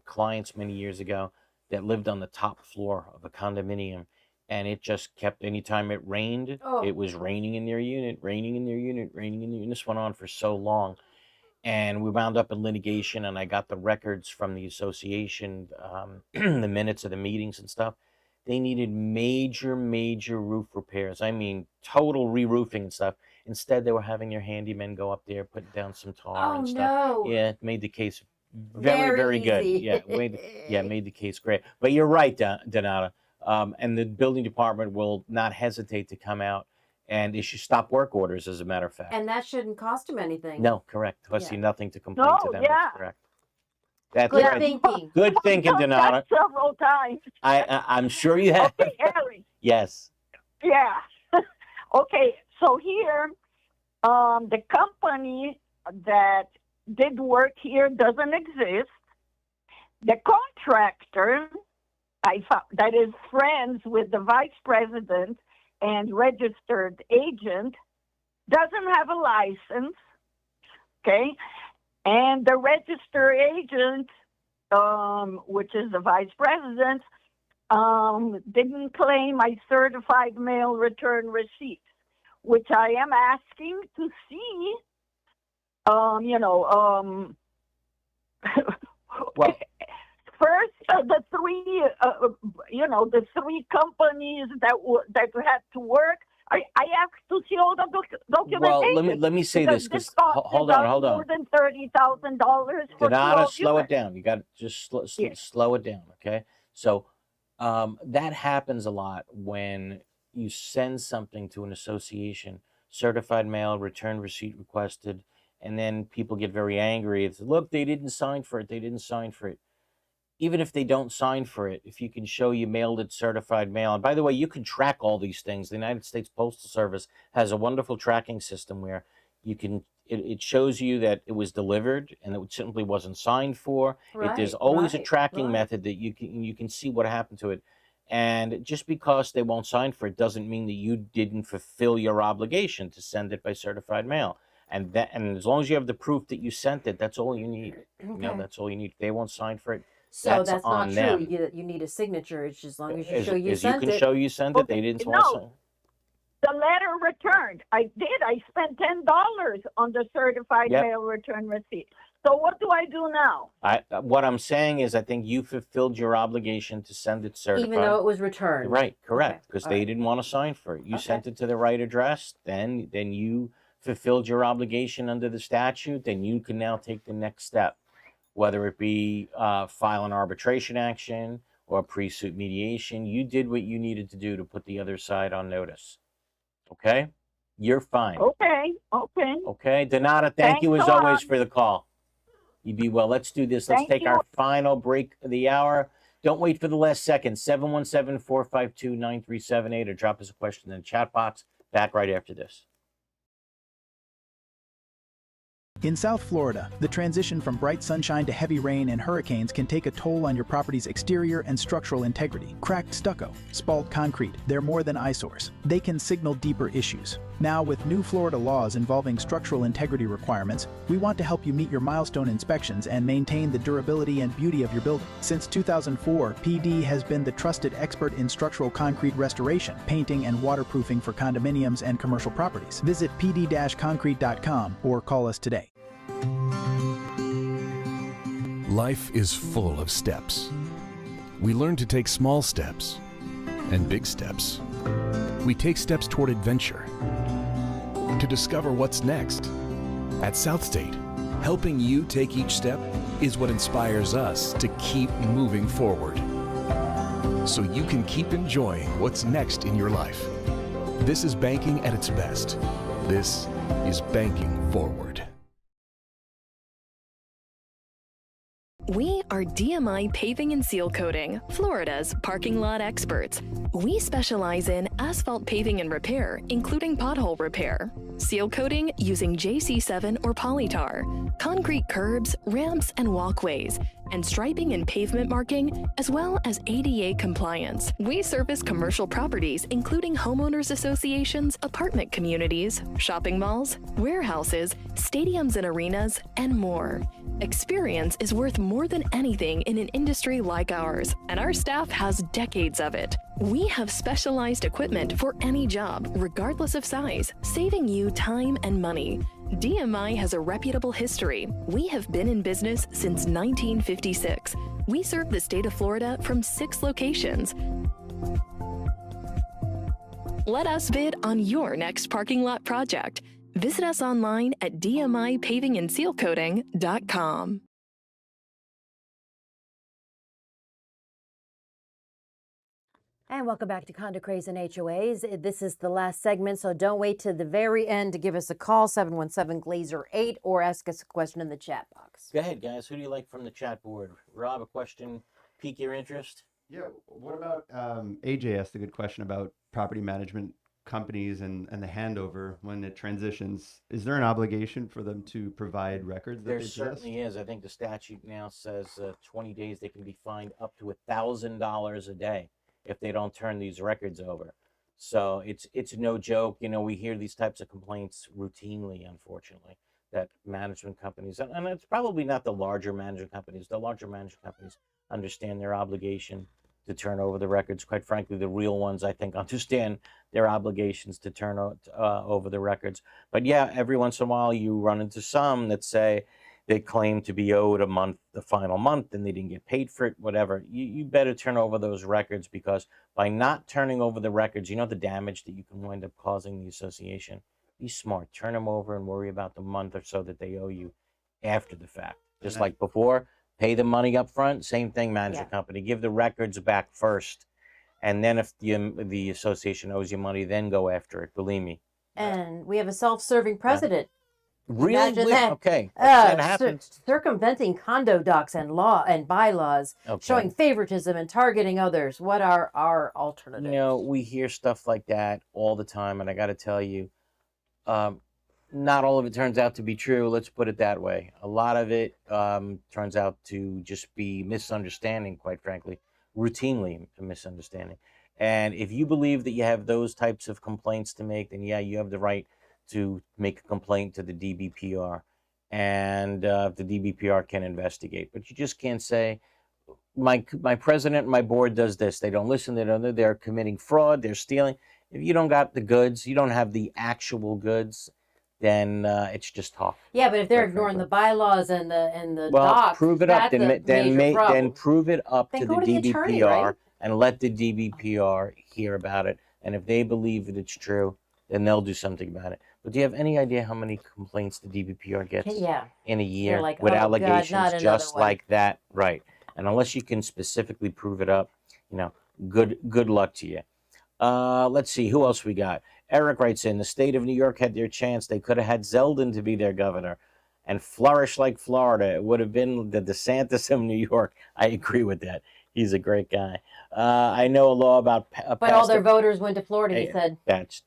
clients many years ago that lived on the top floor of a condominium, and it just kept, anytime it rained, it was raining in their unit. This went on for so long. And we wound up in litigation, and I got the records from the association, the minutes of the meetings and stuff. They needed major roof repairs. I mean, total re-roofing and stuff. Instead, they were having their handymen go up there, put down some tar and stuff. No. Yeah, it made the case very good. easy. Yeah, made the case great. But you're right, Donata. And the building department will not hesitate to come out and issue stop work orders, as a matter of fact. And that shouldn't cost them anything. No, correct. Costs Yeah. you nothing to complain to No, them. yeah. That's correct. That's Good right. thinking. Good thinking, I've done Donata. that several times. I'm sure you have. Okay, Harry. Yes. Yeah. Okay, so here, the company that did work here doesn't exist. The contractor, I found, that is friends with the vice president and registered agent, doesn't have a license. Okay, and the registered agent, which is the vice president, didn't claim my certified mail return receipt, which I am asking to see. Well, first, the three, the three companies that had to work. I asked to see all the documentation. Well, let me say this, because cost hold us on. More than $30,000 for Donata, 12 slow units. it down. You got to just slow it down, okay? So that happens a lot when you send something to an association, certified mail, return receipt requested, and then people get very angry. It's, look, they didn't sign for it. They didn't sign for it. Even if they don't sign for it, if you can show you mailed it certified mail, and by the way, you can track all these things. The United States Postal Service has a wonderful tracking system where you can, it shows you that it was delivered and it simply wasn't signed for. There's always a tracking method that you can see what happened to it. And just because they won't sign for it doesn't mean that you didn't fulfill your obligation to send it by certified mail. And as long as you have the proof that you sent it, that's all you need. You know, that's all you need. If they won't sign for it, So that's on not them. true. You need a signature. It's just as long as you show you you sent can it. show you sent it, they didn't want to sign. The letter returned. I did. I spent $10 on the certified mail return receipt. So what do I do now? What I'm saying is, I think you fulfilled your obligation to send it certified. Even though it was returned. Right, correct, because they didn't want to sign for it. You Okay. sent it to the right address, then you fulfilled your obligation under the statute, then you can now take the next step, whether it be file an arbitration action or pre-suit mediation. You did what you needed to do to put the other side on notice. Okay? You're fine. Okay. Okay, Donata, thank you as always for the call. You be well. Let's do this. Let's take our final break of the hour. Don't wait for the last second. 717-452-9378 or drop us a question in the chat box. Back right after this. In South Florida, the transition from bright sunshine to heavy rain and hurricanes can take a toll on your property's exterior and structural integrity. Cracked stucco, spalled concrete, they're more than eyesores. They can signal deeper issues. Now, with new Florida laws involving structural integrity requirements, we want to help you meet your milestone inspections and maintain the durability and beauty of your building. Since 2004, PD has been the trusted expert in structural concrete restoration, painting, and waterproofing for condominiums and commercial properties. Visit pd-concrete.com or call us today. Life is full of steps. We learn to take small steps and big steps. We take steps toward adventure, to discover what's next. At South State, helping you take each step is what inspires us to keep moving forward, so you can keep enjoying what's next in your life. This is banking at its best. This is banking forward. We are DMI Paving and Seal Coating, Florida's parking lot experts. We specialize in asphalt paving and repair, including pothole repair, seal coating using JC7 or polytar, concrete curbs, ramps, and walkways, and striping and pavement marking, as well as ADA compliance. We service commercial properties, including homeowners associations, apartment communities, shopping malls, warehouses, stadiums and arenas, and more. Experience is worth more than anything in an industry like ours, and our staff has decades of it. We have specialized equipment for any job, regardless of size, saving you time and money. DMI has a reputable history. We have been in business since 1956. We serve the state of Florida from 6 locations. Let us bid on your next parking lot project. Visit us online at dmipavingandsealcoating.com. And welcome back to Condo, Craze, and HOAs. This is the last segment, so don't wait to the very end to give us a call, 717-GLAZER-8, or ask us a question in the chat box. Go ahead, guys. Who do you like from the chat board? Rob, a question pique your interest? Yeah. What about AJ asked a good question about property management companies and the handover when it transitions. Is there an obligation for them to provide records that There they possess? certainly is. I think the statute now says 20 days they can be fined up to $1,000 a day if they don't turn these records over. So it's no joke. You know, we hear these types of complaints routinely, unfortunately, that management companies, and it's probably not the larger management companies. The larger management companies understand their obligation to turn over the records. Quite frankly, the real ones, I think, understand their obligations to turn over the records. But yeah, every once in a while you run into some that say they claim to be owed a month, the final month, and they didn't get paid for it, whatever. You better turn over those records, because by not turning over the records, you know the damage that you can wind up causing the association. Be smart. Turn them over and worry about the month or so that they owe you after the fact. Just like before, pay the money up front. Same thing, management company. Give the records back first. And then if the association owes you money, then go after it. Believe me. And we have a self-serving president. Really? Imagine that. Okay. That happens. Circumventing condo docs and law and bylaws, showing favoritism and targeting others. What are our alternatives? You know, we hear stuff like that all the time, and I got to tell you, not all of it turns out to be true. Let's put it that way. A lot of it turns out to just be misunderstanding, quite frankly, routinely a misunderstanding. And if you believe that you have those types of complaints to make, then yeah, you have the right to make a complaint to the DBPR, and the DBPR can investigate. But you just can't say, my president and my board does this. They don't listen. They're committing fraud. They're stealing. If you don't got the goods, you don't have the actual goods, then it's just talk. Yeah, but if they're ignoring the bylaws and the Well, docs, prove it up. that's Then prove it up Then to go the to the DBPR attorney, right? and let the DBPR hear about it. And if they believe that it's true, then they'll do something about it. But do you have any idea how many complaints the DBPR gets in a year like, with oh, God, allegations not another just one. like that? Right. And unless you can specifically prove it up, you know, good luck to you. Let's see, who else we got? Eric writes in, the state of New York had their chance. They could have had Zeldin to be their governor and flourish like Florida. It would have been the DeSantis of New York. I agree with that. He's a great guy. I know a law about... But all their voters went to Florida, he said. That's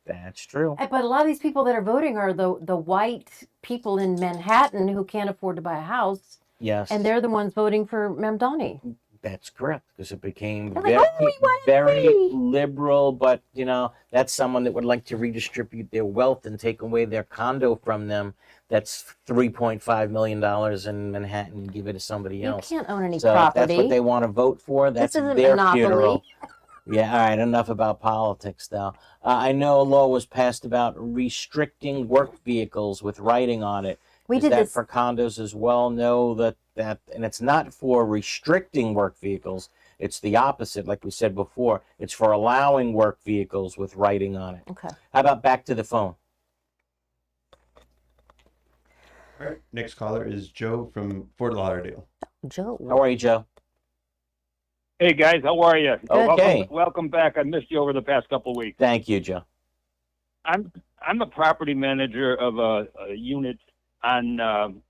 true. But a lot of these people that are voting are the white people in Manhattan who can't afford to buy a house. Yes. And they're the ones voting for Mamdani. That's correct, because it became They're like, very liberal, but, you know, that's someone that would like to redistribute their wealth and take away their condo from them. That's $3.5 million in Manhattan and give it to somebody else. You can't own any so property. If that's what they want to vote for. That's This isn't their Monopoly. funeral. Yeah, all right, enough about politics, though. I know a law was passed about restricting work vehicles with writing on it. We Is did that this for condos as well? No, that and it's not for restricting work vehicles. It's the opposite, like we said before. It's for allowing work vehicles with writing on it. Okay. How about back to the phone? All right. Next caller is Joe from Fort Lauderdale. Joe. How are you, Joe? Hey guys, how are you? Okay. Welcome back. I missed you over the past couple of weeks. Thank you, Joe. I'm the property manager of a unit on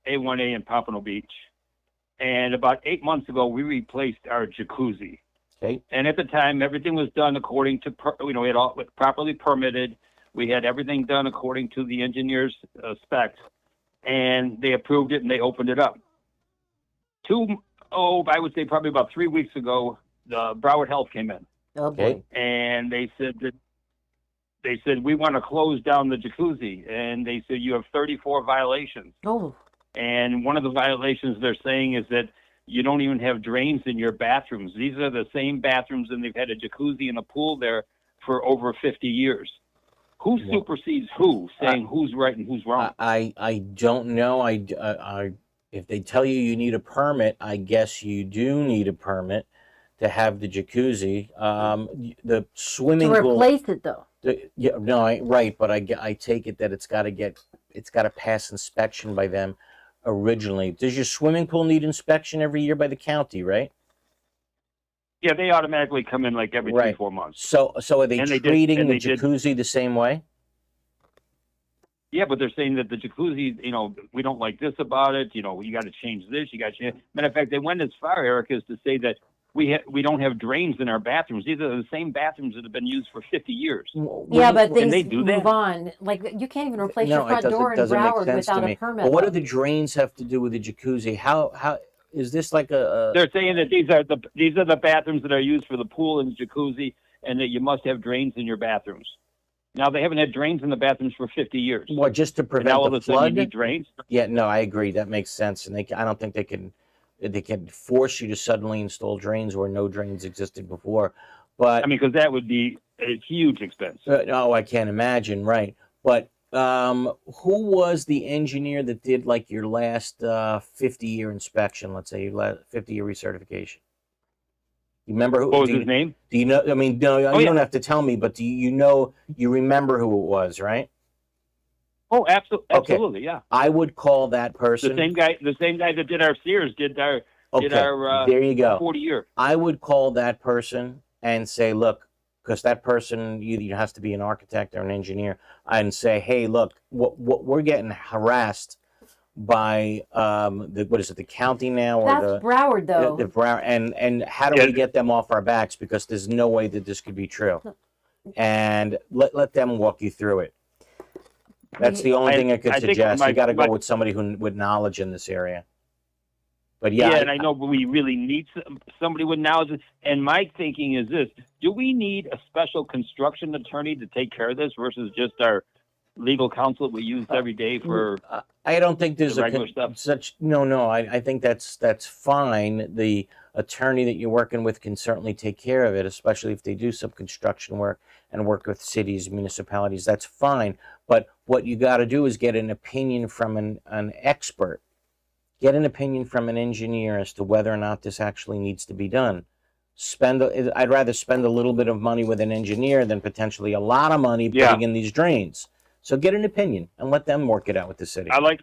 A1A in Pompano Beach, and about 8 months ago we replaced our jacuzzi. Okay. And at the time, everything was done according to we had all properly permitted. We had everything done according to the engineer's specs, and they approved it and they opened it up. I would say probably about 3 weeks ago, the Broward Health came in. Okay. And they said we want to close down the jacuzzi, and they said you have 34 violations. Oh. And one of the violations they're saying is that you don't even have drains in your bathrooms. These are the same bathrooms, and they've had a jacuzzi and a pool there for over 50 years. Who supersedes who, saying who's right and who's wrong? I don't know. If they tell you need a permit, I guess you do need a permit to have the jacuzzi. The swimming pool. To replace it, though. Right, but I take it that it's got to pass inspection by them originally. Does your swimming pool need inspection every year by the county, right? Yeah, they automatically come in like every Right. 3-4 months. So are they And they did- treating and the they did- jacuzzi the same way? Yeah, but they're saying that the jacuzzi, we don't like this about it. You got to change this. You got to change. Matter of fact, they went as far, Eric, as to say that we don't have drains in our bathrooms. These are the same bathrooms that have been used for 50 years. Yeah, but Can things they do move that? on. Like you can't even replace your No, it front door in doesn't make Broward sense to without me. a permit. But what do though. the drains have to do with the jacuzzi? How is this like a? They're saying that these are the bathrooms that are used for the pool and the jacuzzi, and that you must have drains in your bathrooms. Now they haven't had drains in the bathrooms for 50 years. What, just to And prevent now all the of a sudden flood? you need drains. Yeah, no, I agree. That makes sense, and I don't think they can force you to suddenly install drains where no drains existed before. But I mean, because that would be a huge expense. no, I can't imagine. Right, but who was the engineer that did like your last 50-year inspection? Let's say your last 50-year recertification. You remember who? What was his name? Do you know? I mean, no, you yeah. don't have to tell me, but do you remember who it was, right? Oh, Okay. absolutely, yeah. I would call that person. The same guy that did our Sears did our There you go. 40-year. I would call that person and say, look, because that person either has to be an architect or an engineer, and say, hey, look, what we're getting harassed by the county now, or That's Broward, though. the Broward, and how do we get them off our backs, because there's no way that this could be true, and let them walk you through it. That's the only thing I could suggest. You got to go with somebody with knowledge in this area. But yeah, and I know we really need somebody with knowledge. And my thinking is this: do we need a special construction attorney to take care of this versus just our legal counsel we use every day for? I don't think there's regular stuff. No. I think that's fine. The attorney that you're working with can certainly take care of it, especially if they do some construction work and work with cities, municipalities. That's fine. But what you got to do is get an opinion from an expert. Get an opinion from an engineer as to whether or not this actually needs to be done. I'd rather spend a little bit of money with an engineer than potentially a lot of money putting in these drains. So get an opinion and let them work it out with the city. I like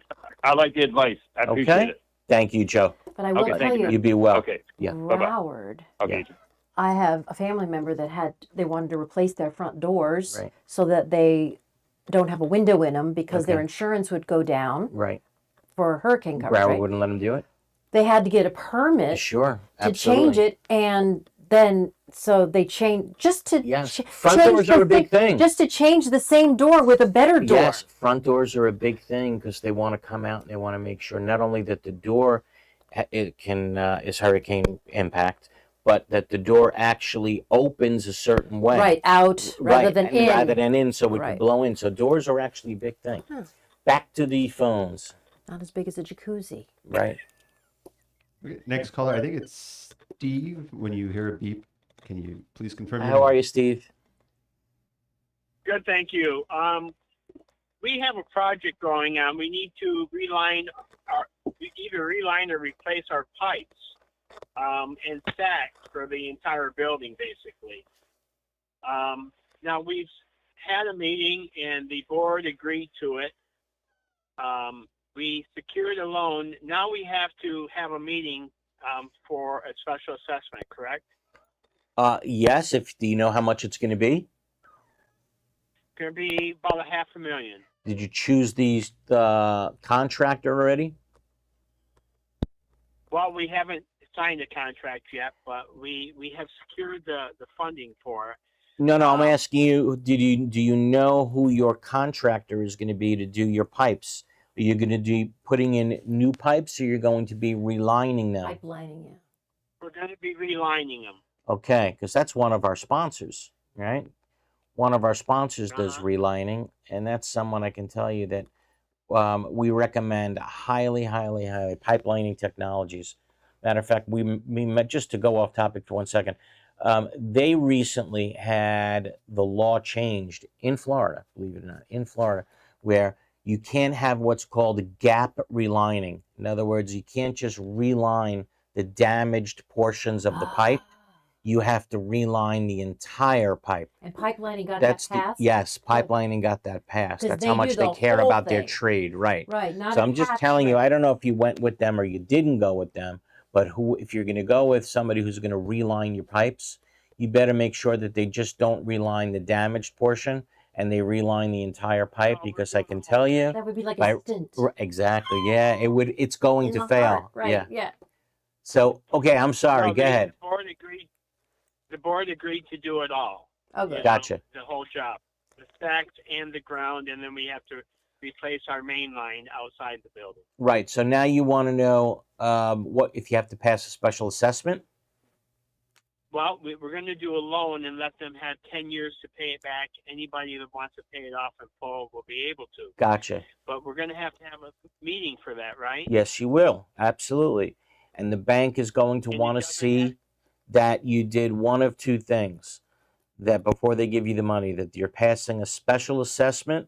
the advice. I appreciate it. Thank you, Joe. But I will tell you, You be well. Okay. Yeah. Broward. Okay. I have a family member that they wanted to replace their front doors so that they don't have a window in them because their insurance would go down. Right. For hurricane coverage. Broward right? wouldn't let them do it? They had to get a permit Sure, to absolutely. change it, and then so they changed just to front change doors the are a big thing. just to change the same door with a better door. Yes, front doors are a big thing because they want to come out and they want to make sure not only that the door is hurricane impact, but that the door actually opens a certain way. Right, out rather than in. Rather than in, so it Right. could blow in. So doors are actually a big thing. Huh. Back to the phones. Not as big as a jacuzzi. Right. Okay, next caller, I think it's Steve. When you hear a beep, can you please confirm? your How name? are you, Steve? Good, thank you. We have a project going on. We need to either reline or replace our pipes and stacks for the entire building, basically. Now, we've had a meeting, and the board agreed to it. We secured a loan. Now we have to have a meeting for a special assessment, correct? Yes. Do you know how much it's going to be? It's going to be about $500,000. Did you choose the contractor already? Well, we haven't signed a contract yet, but we have secured the funding for it. No, I'm asking you. Do you know who your contractor is going to be to do your pipes? Are you going to be putting in new pipes, or you're going to be relining them? Pipelining, yeah. We're going to be relining them. Okay, because that's one of our sponsors, right? One of our sponsors does relining, and that's someone I can tell you that we recommend highly pipelining technologies. Matter of fact, we met, just to go off topic for 1 second. They recently had the law changed in Florida, believe it or not, in Florida, where you can't have what's called gap relining. In other words, you can't just reline the damaged portions of the pipe. You have to reline the entire pipe. And pipelining got That's that passed? yes, pipelining got that passed. 'Cause That's they how do much they the care whole about their thing. trade, right? Right, not So a I'm just patch telling you, rip. I don't know if you went with them or you didn't go with them, But if you're going to go with somebody who's going to reline your pipes, you better make sure that they just don't reline the damaged portion and they reline the entire pipe, because I can tell you That would be like a stint. Exactly. Yeah, it's going In to the fail. heart, right? Yeah. So okay, I'm sorry. No, Go ahead. The board agreed to do it all. Oh, good. Gotcha. The whole job, the stacks and the ground, and then we have to replace our main line outside the building. Right. So now you want to know what if you have to pass a special assessment? Well, we're going to do a loan and let them have 10 years to pay it back. Anybody that wants to pay it off in full will be able to. Gotcha. But we're going to have a meeting for that, right? Yes, you will. Absolutely. And the bank is going to want to see that you did one of two things. That before they give you the money, that you're passing a special assessment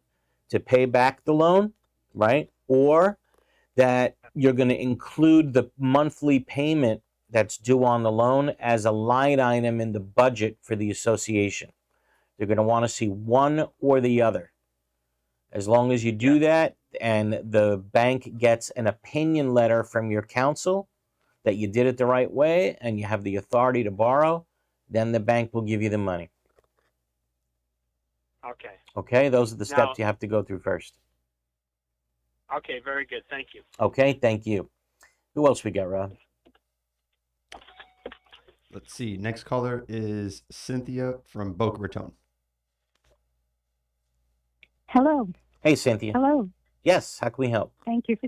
to pay back the loan, right? Or that you're going to include the monthly payment that's due on the loan as a line item in the budget for the association. They're going to want to see one or the other. As long as you do that and the bank gets an opinion letter from your council that you did it the right way and you have the authority to borrow, then the bank will give you the money. Okay. Okay, those are the steps you have to go through first. Okay, very good. Thank you. Okay, thank you. Who else we got, Rob? Let's see. Next caller is Cynthia from Boca Raton. Hello. Hey, Cynthia. Hello. Yes, how can we help? Thank you for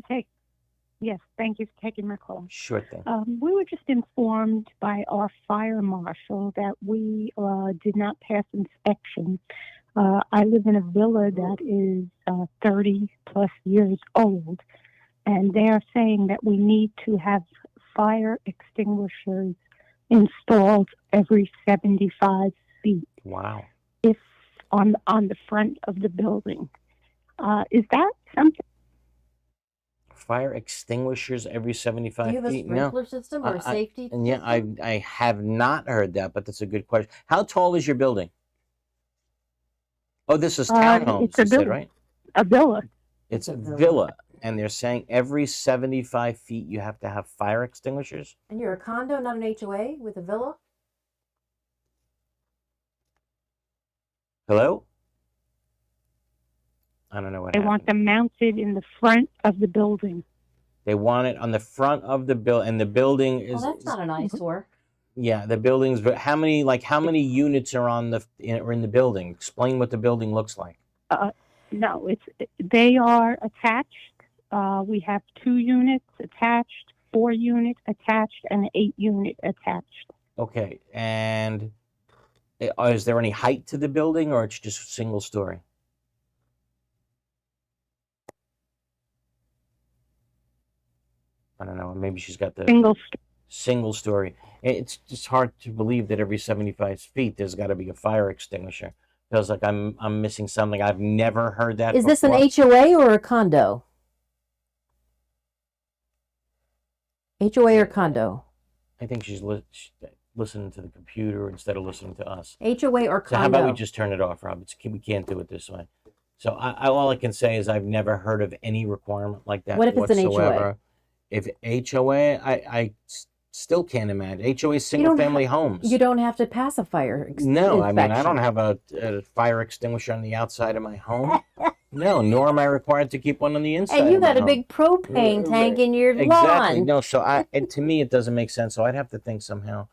taking my call. Sure thing. We were just informed by our fire marshal that we did not pass inspection. I live in a villa that is 30 plus years old, and they're saying that we need to have fire extinguishers installed every 75 feet. Wow. If on the front of the building. Is that something? Fire extinguishers every 75 Do you have a feet? sprinkler system or a safety And yeah, I have not heard that, but that's a good question. How tall is your building? Oh, this is townhomes, it's a you said, villa. right? A villa. It's a villa, and they're saying every 75 feet you have to have fire extinguishers? And you're a condo, not an HOA with a villa? Hello? I don't know what They happened. want them mounted in the front of the building. They want it on the front of the building, and the building is... Well, that's not an eyesore. Yeah, the building's... How many units are in the building? Explain what the building looks like. No, they are attached. We have 2 units attached, 4 units attached, and an 8 unit attached. Okay, and is there any height to the building, or it's just single story? I don't know. Maybe she's got the single story. It's just hard to believe that every 75 feet there's got to be a fire extinguisher. Feels like I'm missing something. I've never heard that. Is this an before. HOA or a condo? HOA or condo? I think she's listening to the computer instead of listening to us. HOA or condo? So how about we just turn it off, Rob? We can't do it this way. So all I can say is I've never heard of any requirement like that What if it's an whatsoever. HOA? If HOA, I still can't imagine. HOA single-family homes. You don't have to pass a fire No, I mean, I inspection. don't have a fire extinguisher on the outside of my home. No, nor am I required to keep one on the inside. And you of my got a home. big propane tank in your Exactly. lawn. No, so to me, it doesn't make sense. So I'd have to think somehow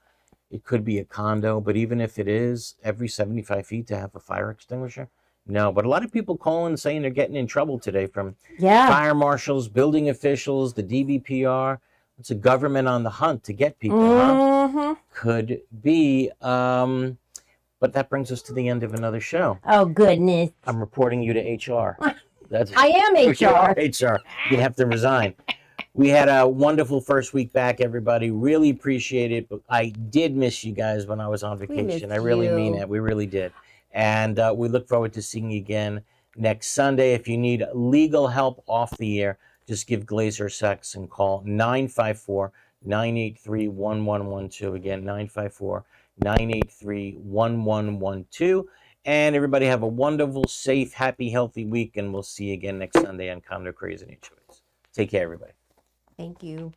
it could be a condo, but even if it is, every 75 feet to have a fire extinguisher? No, but a lot of people calling saying they're getting in trouble today from fire marshals, building officials, the DBPR. It's a government on the hunt to get people, huh? Could be. But that brings us to the end of another show. Oh, goodness. I'm reporting you to HR. I am HR. You are HR. You have to resign. We had a wonderful first week back, everybody. Really appreciate it. But I did miss you guys when I was on vacation. I really mean it. We really did. And we look forward to seeing you again next Sunday. If you need legal help off the air, just give Glazer Sex and call 954-983-1112. Again, 954-983-1112. And everybody have a wonderful, safe, happy, healthy week. And we'll see you again next Sunday on Condo, Craze, and HOAs. Take care, everybody. Thank you.